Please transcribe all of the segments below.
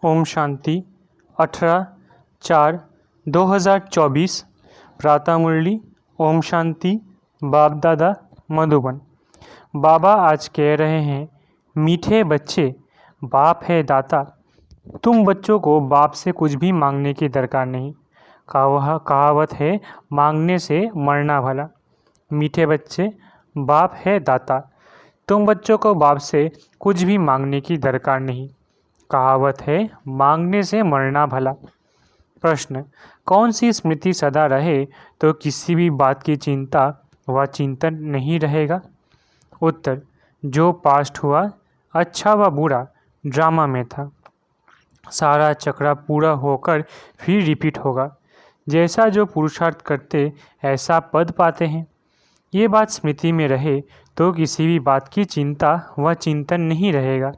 ओम शांति 18/4/2024 प्रातः मुरली। ओम शांति। बाप दादा मधुबन। बाबा आज कह रहे हैं, मीठे बच्चे, बाप है दाता। तुम बच्चों को बाप से कुछ भी मांगने की दरकार नहीं। कहावत है, मांगने से मरना भला। मीठे बच्चे, बाप है दाता। तुम बच्चों को बाप से कुछ भी मांगने की दरकार नहीं। कहावत है, मांगने से मरना भला। प्रश्न, कौन सी स्मृति सदा रहे तो किसी भी बात की चिंता व चिंतन नहीं रहेगा? उत्तर, जो पास्ट हुआ, अच्छा व बुरा, ड्रामा में था। सारा चक्रा पूरा होकर फिर रिपीट होगा। जैसा जो पुरुषार्थ करते ऐसा पद पाते हैं। ये बात स्मृति में रहे तो किसी भी बात की चिंता व चिंतन नहीं रहेगा।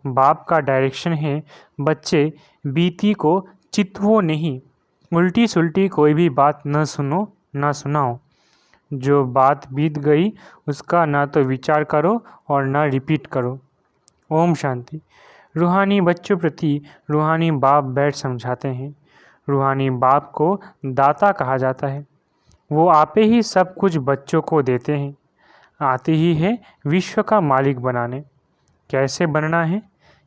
बाप का डायरेक्शन है, बच्चे बीती को चितवो नहीं, उल्टी सुल्टी कोई भी बात न सुनो न सुनाओ। जो बात बीत गई उसका ना तो विचार करो और ना रिपीट करो। ओम शांति। रूहानी बच्चों प्रति रूहानी बाप बैठ समझाते हैं। रूहानी बाप को दाता कहा जाता है। वो आपे ही सब कुछ बच्चों को देते हैं। आते ही है विश्व का मालिक बनाने। कैसे बनना है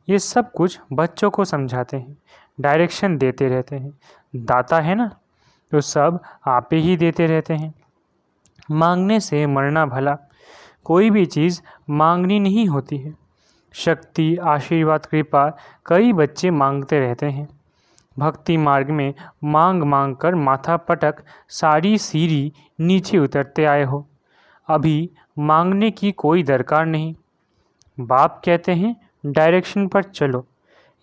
ये सब कुछ बच्चों को समझाते हैं, डायरेक्शन देते रहते हैं। दाता है ना, तो सब आपे ही देते रहते हैं। मांगने से मरना भला। कोई भी चीज़ मांगनी नहीं होती है। शक्ति, आशीर्वाद, कृपा कई बच्चे मांगते रहते हैं। भक्ति मार्ग में मांग मांग कर माथा पटक सारी सीढ़ी नीचे उतरते आए हो। अभी मांगने की कोई दरकार नहीं। बाप कहते हैं, डायरेक्शन पर चलो।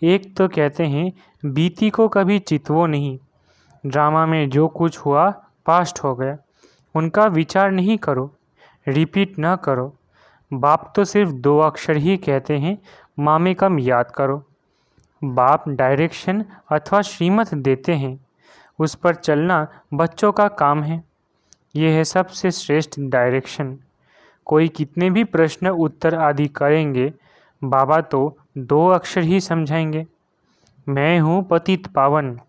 एक तो कहते हैं, बीती को कभी चितवो नहीं। ड्रामा में जो कुछ हुआ पास्ट हो गया, उनका विचार नहीं करो, रिपीट ना करो। बाप तो सिर्फ 2 अक्षर ही कहते हैं, मामे कम याद करो। बाप डायरेक्शन अथवा श्रीमत देते हैं, उस पर चलना बच्चों का काम है। ये है सबसे श्रेष्ठ डायरेक्शन। कोई कितने भी प्रश्न उत्तर आदि करेंगे, बाबा तो 2 अक्षर ही समझाएंगे। मैं हूँ पतित पावन।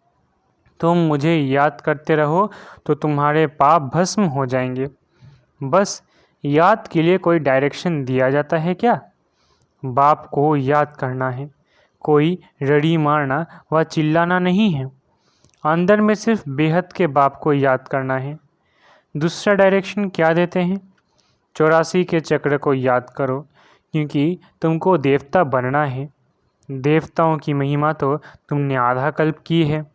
तुम मुझे याद करते रहो तो तुम्हारे पाप भस्म हो जाएंगे। बस याद के लिए कोई डायरेक्शन दिया जाता है क्या? बाप को याद करना है। कोई रड़ी मारना व चिल्लाना नहीं है। अंदर में सिर्फ बेहद के बाप को याद करना है। दूसरा डायरेक्शन क्या देते हैं? 84 के चक्र को याद करो, क्योंकि तुमको देवता बनना है। देवताओं की महिमा तो तुमने आधा कल्प की है।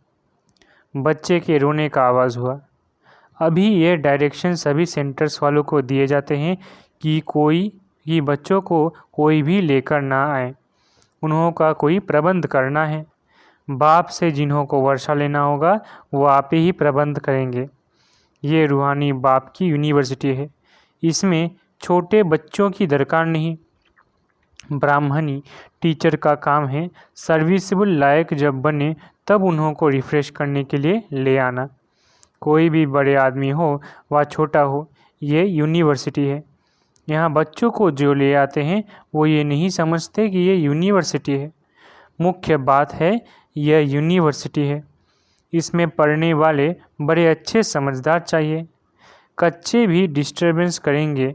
बच्चे के रोने का आवाज़ हुआ। अभी ये डायरेक्शन सभी सेंटर्स वालों को दिए जाते हैं कि बच्चों को कोई भी लेकर ना आए। उन्हों का कोई प्रबंध करना है। बाप से जिन्हों को वर्षा लेना होगा वो आप ही प्रबंध करेंगे। ये रूहानी बाप की यूनिवर्सिटी है। इसमें छोटे बच्चों की दरकार नहीं। ब्राह्मणी टीचर का काम है सर्विसेबल लायक जब बने तब उन्हों को रिफ़्रेश करने के लिए ले आना। कोई भी बड़े आदमी हो व छोटा हो, ये यूनिवर्सिटी है। यहाँ बच्चों को जो ले आते हैं वो ये नहीं समझते कि ये यूनिवर्सिटी है। मुख्य बात है, यह यूनिवर्सिटी है। इसमें पढ़ने वाले बड़े अच्छे समझदार चाहिए। कच्चे भी डिस्टर्बेंस करेंगे,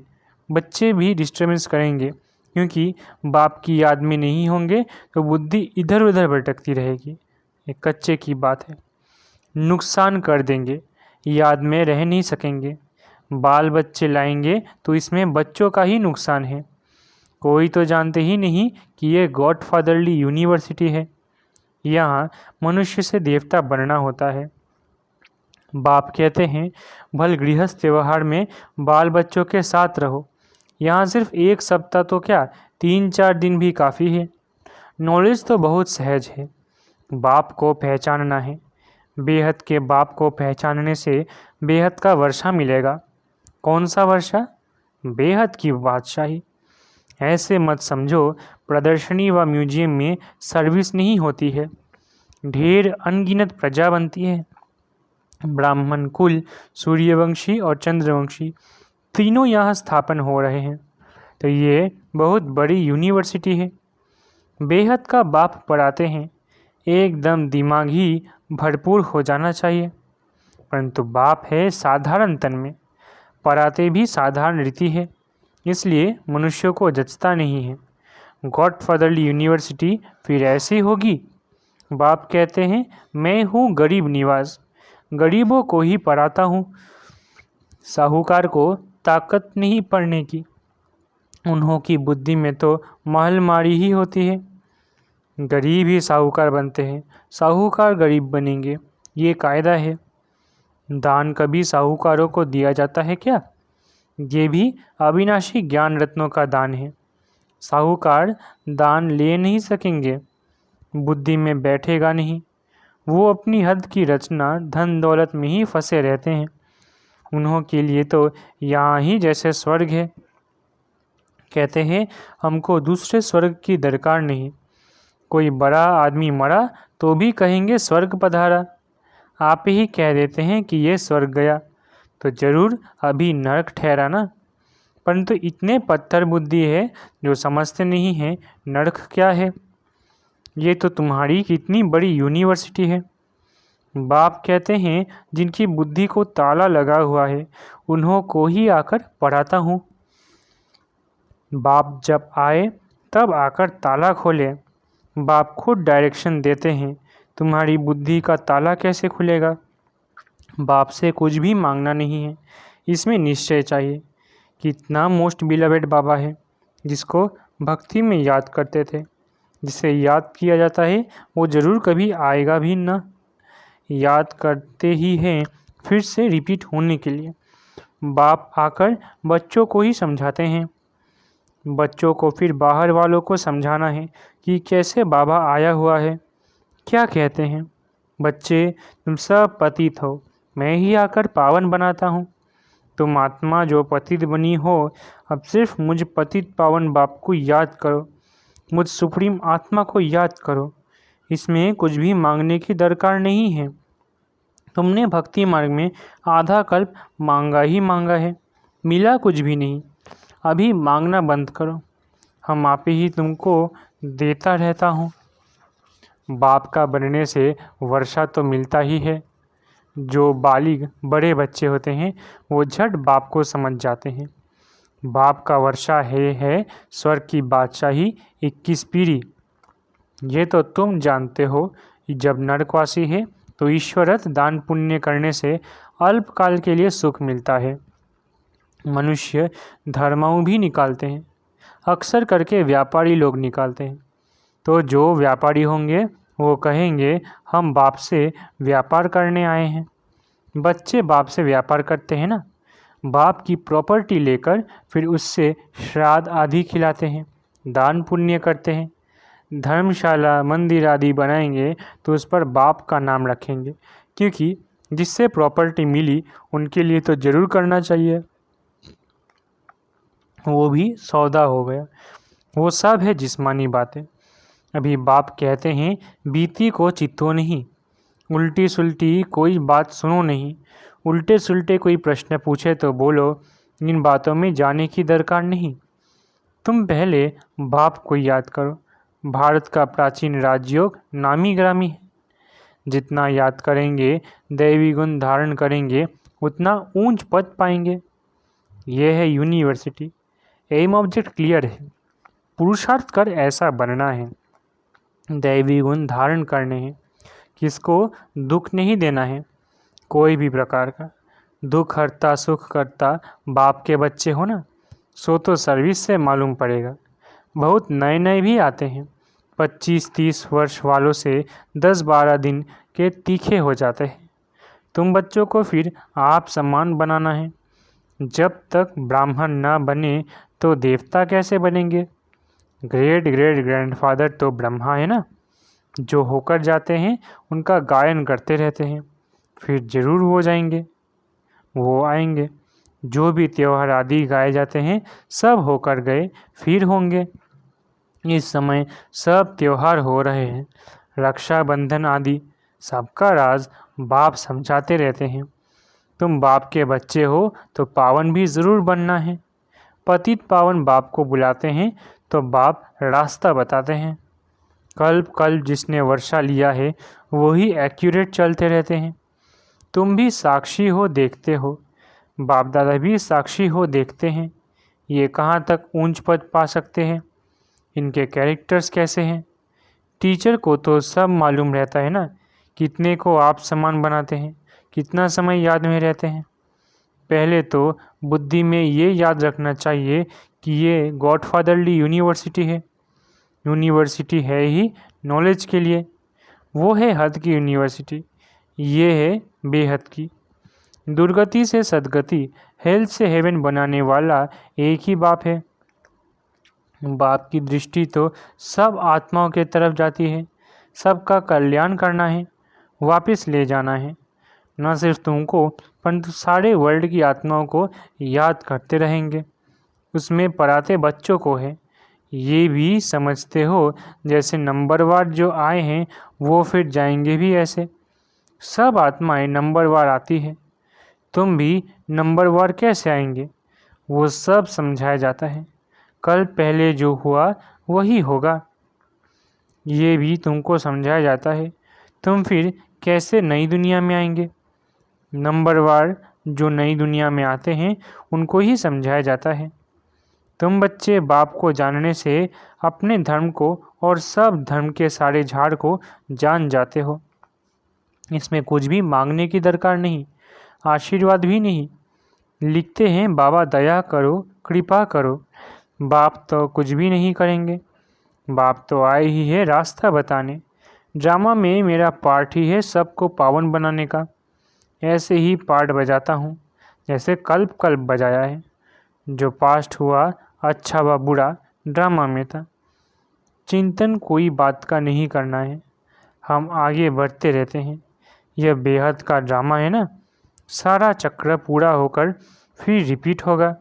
बच्चे भी डिस्टर्बेंस करेंगे, क्योंकि बाप की याद में नहीं होंगे तो बुद्धि इधर उधर भटकती रहेगी। ये कच्चे की बात है। नुकसान कर देंगे, याद में रह नहीं सकेंगे। बाल बच्चे लाएंगे तो इसमें बच्चों का ही नुकसान है। कोई तो जानते ही नहीं कि ये गॉडफादरली यूनिवर्सिटी है। यहाँ मनुष्य से देवता बनना होता है। बाप कहते हैं, भल गृहस्थ व्यवहार में बाल बच्चों के साथ रहो। यहाँ सिर्फ 1 सप्ताह तो क्या, 3-4 दिन भी काफ़ी है। नॉलेज तो बहुत सहज है। बाप को पहचानना है। बेहद के बाप को पहचानने से बेहद का वर्षा मिलेगा। कौन सा वर्षा? बेहद की बादशाही। ऐसे मत समझो प्रदर्शनी व म्यूजियम में सर्विस नहीं होती है। ढेर अनगिनत प्रजा बनती है। ब्राह्मण कुल, सूर्यवंशी और चंद्रवंशी तीनों यहाँ स्थापन हो रहे हैं। तो ये बहुत बड़ी यूनिवर्सिटी है। बेहद का बाप पढ़ाते हैं। एकदम दिमाग ही भरपूर हो जाना चाहिए। परंतु बाप है साधारण तन में, पराते भी साधारण रीति है, इसलिए मनुष्यों को जचता नहीं है। गॉडफादरली यूनिवर्सिटी फिर ऐसी होगी। बाप कहते हैं मैं हूँ गरीब निवाज, गरीबों को ही पढ़ाता हूँ, साहूकार को ताकत नहीं पढ़ने की, उन्हों की बुद्धि में तो महलमारी ही होती है। गरीब ही साहूकार बनते हैं, साहूकार गरीब बनेंगे, ये कायदा है। दान कभी साहूकारों को दिया जाता है क्या? ये भी अविनाशी ज्ञान रत्नों का दान है। साहूकार दान ले नहीं सकेंगे, बुद्धि में बैठेगा नहीं, वो अपनी हद की रचना धन दौलत में ही फंसे रहते हैं। उन्हों के लिए तो यहाँ ही जैसे स्वर्ग है। कहते हैं हमको दूसरे स्वर्ग की दरकार नहीं। कोई बड़ा आदमी मरा तो भी कहेंगे स्वर्ग पधारा। आप ही कह देते हैं कि ये स्वर्ग गया, तो जरूर अभी नरक ठहरा ना। परंतु इतने पत्थर बुद्धि है जो समझते नहीं हैं नरक क्या है। ये तो तुम्हारी कितनी बड़ी यूनिवर्सिटी है। बाप कहते हैं जिनकी बुद्धि को ताला लगा हुआ है उन्हों को ही आकर पढ़ाता हूँ। बाप जब आए तब आकर ताला खोले। बाप खुद डायरेक्शन देते हैं, तुम्हारी बुद्धि का ताला कैसे खुलेगा। बाप से कुछ भी मांगना नहीं है, इसमें निश्चय चाहिए। कितना मोस्ट बिलवेड बाबा है, जिसको भक्ति में याद करते थे। जिसे याद किया जाता है वो ज़रूर कभी आएगा भी ना। याद करते ही हैं फिर से रिपीट होने के लिए। बाप आकर बच्चों को ही समझाते हैं, बच्चों को फिर बाहर वालों को समझाना है कि कैसे बाबा आया हुआ है। क्या कहते हैं बच्चे, तुम सब पतित हो, मैं ही आकर पावन बनाता हूँ। तुम आत्मा जो पतित बनी हो, अब सिर्फ मुझ पतित पावन बाप को याद करो, मुझ सुप्रीम आत्मा को याद करो। इसमें कुछ भी मांगने की दरकार नहीं है। तुमने भक्ति मार्ग में आधा कल्प मांगा ही मांगा है, मिला कुछ भी नहीं। अभी मांगना बंद करो, हम आप ही तुमको देता रहता हूँ। बाप का बनने से वर्षा तो मिलता ही है। जो बालिग बड़े बच्चे होते हैं वो झट बाप को समझ जाते हैं। बाप का वर्षा है स्वर्ग की बादशाही 21 पीढ़ी। ये तो तुम जानते हो कि जब नरकवासी है तो ईश्वरत दान पुण्य करने से अल्पकाल के लिए सुख मिलता है। मनुष्य धर्माऊ भी निकालते हैं, अक्सर करके व्यापारी लोग निकालते हैं। तो जो व्यापारी होंगे वो कहेंगे हम बाप से व्यापार करने आए हैं। बच्चे बाप से व्यापार करते हैं ना, बाप की प्रॉपर्टी लेकर फिर उससे श्राद्ध आदि खिलाते हैं, दान पुण्य करते हैं। धर्मशाला मंदिर आदि बनाएंगे तो उस पर बाप का नाम रखेंगे, क्योंकि जिससे प्रॉपर्टी मिली उनके लिए तो ज़रूर करना चाहिए। वो भी सौदा हो गया। वो सब है जिस्मानी बातें। अभी बाप कहते हैं बीती को चित्तो नहीं, उल्टी सुल्टी कोई बात सुनो नहीं। उल्टे सुल्टे कोई प्रश्न पूछे तो बोलो इन बातों में जाने की दरकार नहीं। तुम पहले बाप को याद करो। भारत का प्राचीन राजयोग नामी ग्रामी है। जितना याद करेंगे, दैवी गुण धारण करेंगे, उतना ऊंच पद पाएंगे। यह है यूनिवर्सिटी। एम ऑब्जेक्ट क्लियर है, पुरुषार्थ कर ऐसा बनना है। दैवी गुण धारण करने हैं, किसको दुख नहीं देना है, कोई भी प्रकार का। दुख हरता सुख करता बाप के बच्चे हो ना, सो तो सर्विस से मालूम पड़ेगा। बहुत नए नए भी आते हैं, 25-30 वर्ष वालों से 10-12 दिन के तीखे हो जाते हैं। तुम बच्चों को फिर आप समान बनाना है। जब तक ब्राह्मण ना बने तो देवता कैसे बनेंगे। ग्रेट ग्रेट ग्रैंडफादर तो ब्रह्मा है ना। जो होकर जाते हैं उनका गायन करते रहते हैं, फिर ज़रूर हो जाएंगे, वो आएंगे। जो भी त्यौहार आदि गाए जाते हैं सब होकर गए, फिर होंगे। इस समय सब त्यौहार हो रहे हैं, रक्षाबंधन आदि। सबका राज बाप समझाते रहते हैं। तुम बाप के बच्चे हो तो पावन भी ज़रूर बनना है। पतित पावन बाप को बुलाते हैं तो बाप रास्ता बताते हैं। कल्प कल्प जिसने वर्षा लिया है वही एक्यूरेट चलते रहते हैं। तुम भी साक्षी हो, देखते हो, बाप दादा भी साक्षी हो, देखते हैं। ये कहाँ तक ऊंच पद पा सकते हैं, इनके कैरेक्टर्स कैसे हैं। टीचर को तो सब मालूम रहता है ना, कितने को आप समान बनाते हैं, कितना समय याद में रहते हैं। पहले तो बुद्धि में ये याद रखना चाहिए कि ये गॉडफादरली यूनिवर्सिटी है। यूनिवर्सिटी है ही नॉलेज के लिए, वो है हद की यूनिवर्सिटी, ये है बेहद की। दुर्गति से सदगति, हेल से हेवन बनाने वाला एक ही बाप है। बाप की दृष्टि तो सब आत्माओं के तरफ जाती है, सबका कल्याण करना है, वापस ले जाना है। न सिर्फ तुमको परंतु सारे वर्ल्ड की आत्माओं को याद करते रहेंगे। उसमें पढ़ाते बच्चों को है। ये भी समझते हो जैसे नंबरवार जो आए हैं वो फिर जाएंगे भी ऐसे। सब आत्माएं नंबरवार आती है, तुम भी नंबरवार कैसे आएंगे, वो सब समझाया जाता है। कल पहले जो हुआ वही होगा, ये भी तुमको समझाया जाता है। तुम फिर कैसे नई दुनिया में आएंगे। नंबरवार जो नई दुनिया में आते हैं उनको ही समझाया जाता है। तुम बच्चे बाप को जानने से अपने धर्म को और सब धर्म के सारे झाड़ को जान जाते हो। इसमें कुछ भी मांगने की दरकार नहीं, आशीर्वाद भी नहीं। लिखते हैं बाबा दया करो, कृपा करो। बाप तो कुछ भी नहीं करेंगे, बाप तो आए ही है रास्ता बताने। ड्रामा में मेरा पार्ट ही है सबको पावन बनाने का। ऐसे ही पार्ट बजाता हूँ जैसे कल्प कल्प बजाया है। जो पास्ट हुआ अच्छा व बुरा ड्रामा में था। चिंतन कोई बात का नहीं करना है, हम आगे बढ़ते रहते हैं। यह बेहद का ड्रामा है ना, सारा चक्र पूरा होकर फिर रिपीट होगा।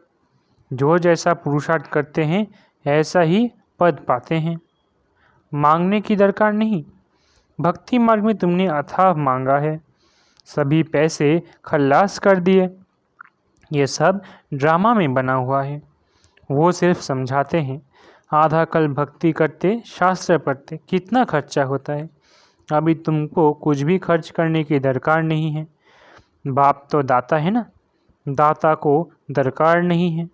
जो जैसा पुरुषार्थ करते हैं ऐसा ही पद पाते हैं। मांगने की दरकार नहीं। भक्ति मार्ग में तुमने अथाह मांगा है, सभी पैसे खल्लास कर दिए। ये सब ड्रामा में बना हुआ है। वो सिर्फ समझाते हैं। आधा कल भक्ति करते, शास्त्र पढ़ते, कितना खर्चा होता है। अभी तुमको कुछ भी खर्च करने की दरकार नहीं है। बाप तो दाता है ना, दाता को दरकार नहीं है,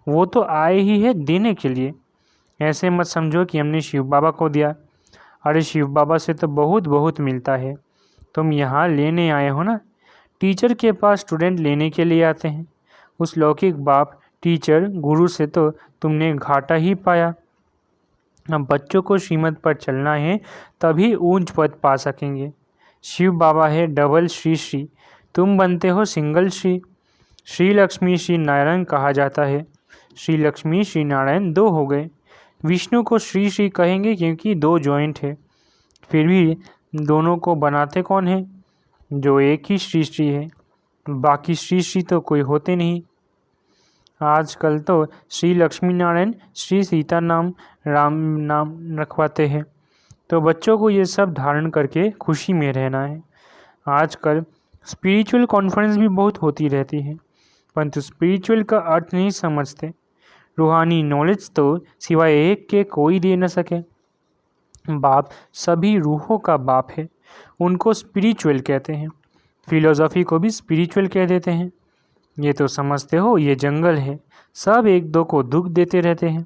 वो तो आए ही है देने के लिए। ऐसे मत समझो कि हमने शिव बाबा को दिया। अरे शिव बाबा से तो बहुत बहुत मिलता है, तुम यहाँ लेने आए हो ना। टीचर के पास स्टूडेंट लेने के लिए आते हैं। उस लौकिक बाप टीचर गुरु से तो तुमने घाटा ही पाया। अब बच्चों को श्रीमत पर चलना है तभी ऊंच पद पा सकेंगे। शिव बाबा है डबल श्री श्री, तुम बनते हो सिंगल श्री। श्री लक्ष्मी श्री नारायण कहा जाता है। श्री लक्ष्मी श्री नारायण दो हो गए। विष्णु को श्री श्री कहेंगे क्योंकि दो जॉइंट है। फिर भी दोनों को बनाते कौन है, जो एक ही श्री श्री है। बाकी श्री श्री तो कोई होते नहीं। आजकल तो श्री लक्ष्मी नारायण श्री सीता नाम राम नाम रखवाते हैं। तो बच्चों को ये सब धारण करके खुशी में रहना है। आजकल स्पिरिचुअल कॉन्फ्रेंस भी बहुत होती रहती है, परंतु स्पिरिचुअल का अर्थ नहीं समझते। रूहानी नॉलेज तो सिवाय एक के कोई दे न सके। बाप सभी रूहों का बाप है, उनको स्पिरिचुअल कहते हैं। फिलोसॉफी को भी स्पिरिचुअल कह देते हैं। ये तो समझते हो ये जंगल है, सब एक दो को दुख देते रहते हैं।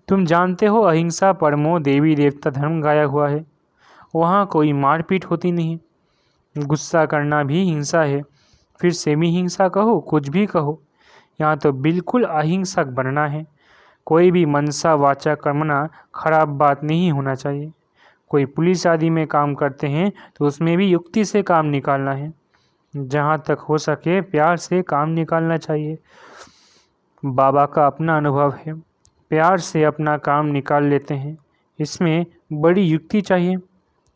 तुम जानते हो अहिंसा परमो देवी देवता धर्म गाया हुआ है, वहाँ कोई मारपीट होती नहीं। गुस्सा करना भी हिंसा है, फिर सेमी हिंसा कहो कुछ भी कहो, यहाँ तो बिल्कुल अहिंसक बनना है। कोई भी मनसा वाचा कर्मना खराब बात नहीं होना चाहिए। कोई पुलिस आदि में काम करते हैं तो उसमें भी युक्ति से काम निकालना है। जहाँ तक हो सके प्यार से काम निकालना चाहिए। बाबा का अपना अनुभव है, प्यार से अपना काम निकाल लेते हैं। इसमें बड़ी युक्ति चाहिए।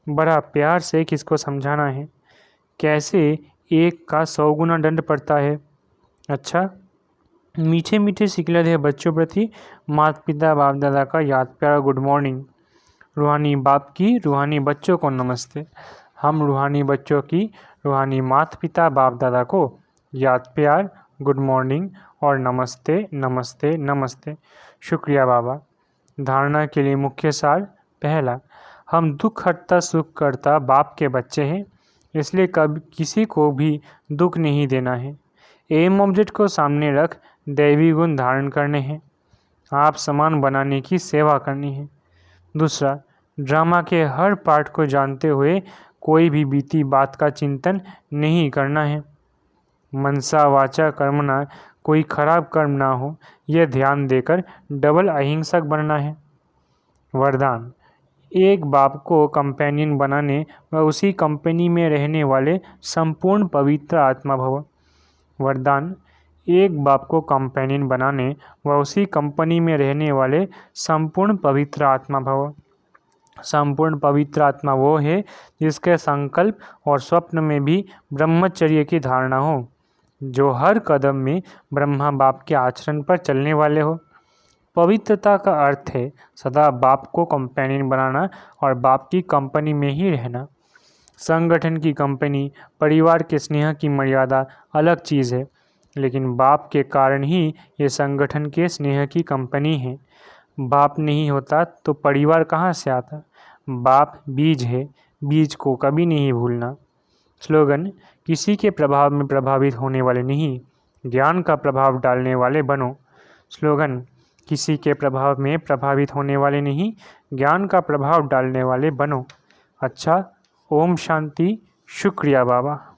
बड़ा प्यार से किसको समझाना है, कैसे एक का 100 गुना दंड पड़ता है। अच्छा, मीठे मीठे सिकलत है बच्चों प्रति माता पिता बाप दादा का याद प्यार गुड मॉर्निंग। रूहानी बाप की रूहानी बच्चों को नमस्ते। हम रूहानी बच्चों की रूहानी माता पिता बाप दादा को याद प्यार गुड मॉर्निंग और नमस्ते नमस्ते नमस्ते। शुक्रिया बाबा। धारणा के लिए मुख्य सार। पहला, हम दुख हटता सुख करता बाप के बच्चे हैं, इसलिए कभी किसी को भी दुख नहीं देना है। एम ऑब्जेक्ट को सामने रख दैवी गुण धारण करने हैं। आप समान बनाने की सेवा करनी है। दूसरा, ड्रामा के हर पार्ट को जानते हुए कोई भी बीती बात का चिंतन नहीं करना है। मनसा वाचा कर्मणा कोई खराब कर्म ना हो, यह ध्यान देकर डबल अहिंसक बनना है। वरदान, एक बाप को कंपेनियन बनाने व उसी कंपनी में रहने वाले संपूर्ण पवित्र आत्मा भव। वरदान, एक बाप को कंपेनियन बनाने व उसी कंपनी में रहने वाले संपूर्ण पवित्र आत्मा भव। संपूर्ण पवित्र आत्मा वो है जिसके संकल्प और स्वप्न में भी ब्रह्मचर्य की धारणा हो, जो हर कदम में ब्रह्मा बाप के आचरण पर चलने वाले हो। पवित्रता का अर्थ है सदा बाप को कंपेनियन बनाना और बाप की कंपनी में ही रहना। संगठन की कंपनी, परिवार के स्नेह की मर्यादा अलग चीज़ है, लेकिन बाप के कारण ही ये संगठन के स्नेह की कंपनी है। बाप नहीं होता तो परिवार कहाँ से आता। बाप बीज है, बीज को कभी नहीं भूलना। स्लोगन, किसी के प्रभाव में प्रभावित होने वाले नहीं, ज्ञान का प्रभाव डालने वाले बनो। स्लोगन, किसी के प्रभाव में प्रभावित होने वाले नहीं, ज्ञान का प्रभाव डालने वाले बनो। अच्छा, ओम शांति। शुक्रिया बाबा।